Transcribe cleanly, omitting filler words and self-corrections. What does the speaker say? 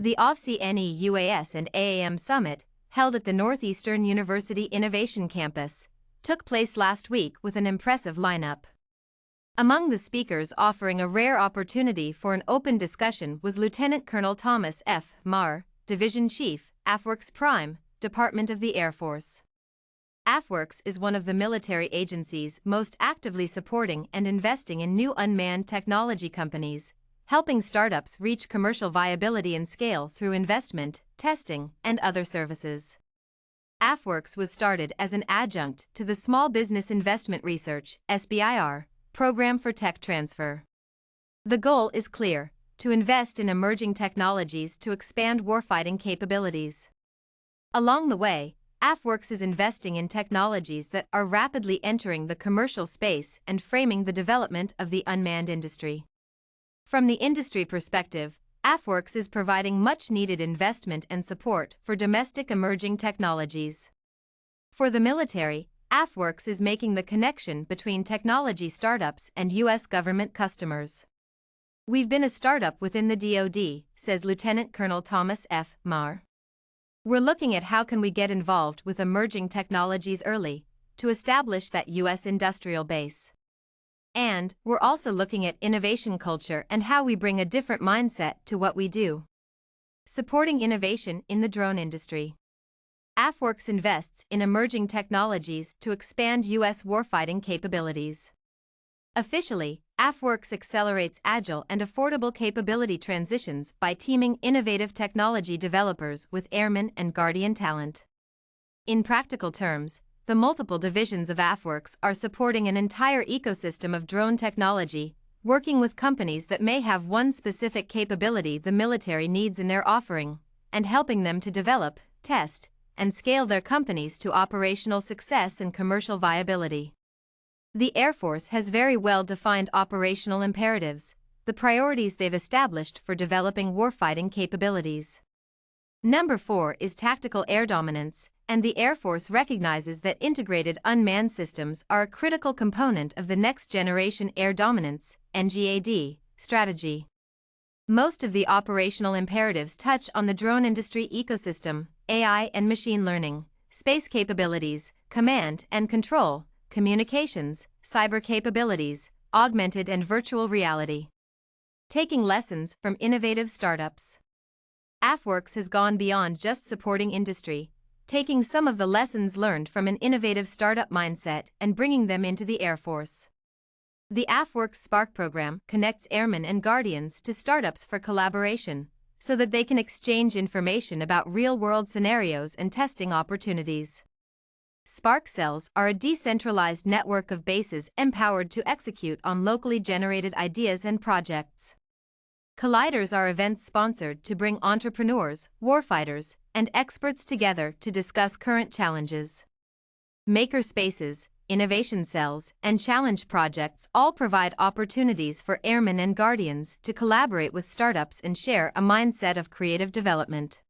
The AUVSI NE-UAS and AAM Summit, held at the Northeastern University Innovation Campus, took place last week with an impressive lineup. Among the speakers offering a rare opportunity for an open discussion was Lieutenant Colonel Thomas F. Meagher, Division Chief, AFWERX Prime, Department of the Air Force. AFWERX is one of the military agencies most actively supporting and investing in new unmanned technology companies, helping startups reach commercial viability and scale through investment, testing, and other services. AFWERX was started as an adjunct to the Small Business Investment Research (SBIR) program for tech transfer. The goal is clear: to invest in emerging technologies to expand warfighting capabilities. Along the way, AFWERX is investing in technologies that are rapidly entering the commercial space and framing the development of the unmanned industry. From the industry perspective, AFWERX is providing much-needed investment and support for domestic emerging technologies. For the military, AFWERX is making the connection between technology startups and U.S. government customers. "We've been a startup within the DoD," says Lieutenant Colonel Thomas F. Meagher. "We're looking at how can we get involved with emerging technologies early, to establish that U.S. industrial base. And we're also looking at innovation culture and how we bring a different mindset to what we do." Supporting innovation in the drone industry. AFWERX invests in emerging technologies to expand U.S. warfighting capabilities. Officially, AFWERX accelerates agile and affordable capability transitions by teaming innovative technology developers with airmen and guardian talent. In practical terms, the multiple divisions of AFWERX are supporting an entire ecosystem of drone technology, working with companies that may have one specific capability the military needs in their offering, and helping them to develop, test, and scale their companies to operational success and commercial viability. The Air Force has very well-defined operational imperatives, the priorities they've established for developing warfighting capabilities. Number 4 is tactical air dominance, and the Air Force recognizes that integrated unmanned systems are a critical component of the next-generation air dominance (NGAD) strategy. Most of the operational imperatives touch on the drone industry ecosystem, AI and machine learning, space capabilities, command and control, communications, cyber capabilities, augmented and virtual reality. Taking lessons from innovative startups. AFWERX has gone beyond just supporting industry, taking some of the lessons learned from an innovative startup mindset and bringing them into the Air Force. The AFWERX Spark program connects airmen and guardians to startups for collaboration, so that they can exchange information about real-world scenarios and testing opportunities. Spark cells are a decentralized network of bases empowered to execute on locally generated ideas and projects. Colliders are events sponsored to bring entrepreneurs, warfighters, and experts together to discuss current challenges. Maker spaces, innovation cells, and challenge projects all provide opportunities for airmen and guardians to collaborate with startups and share a mindset of creative development.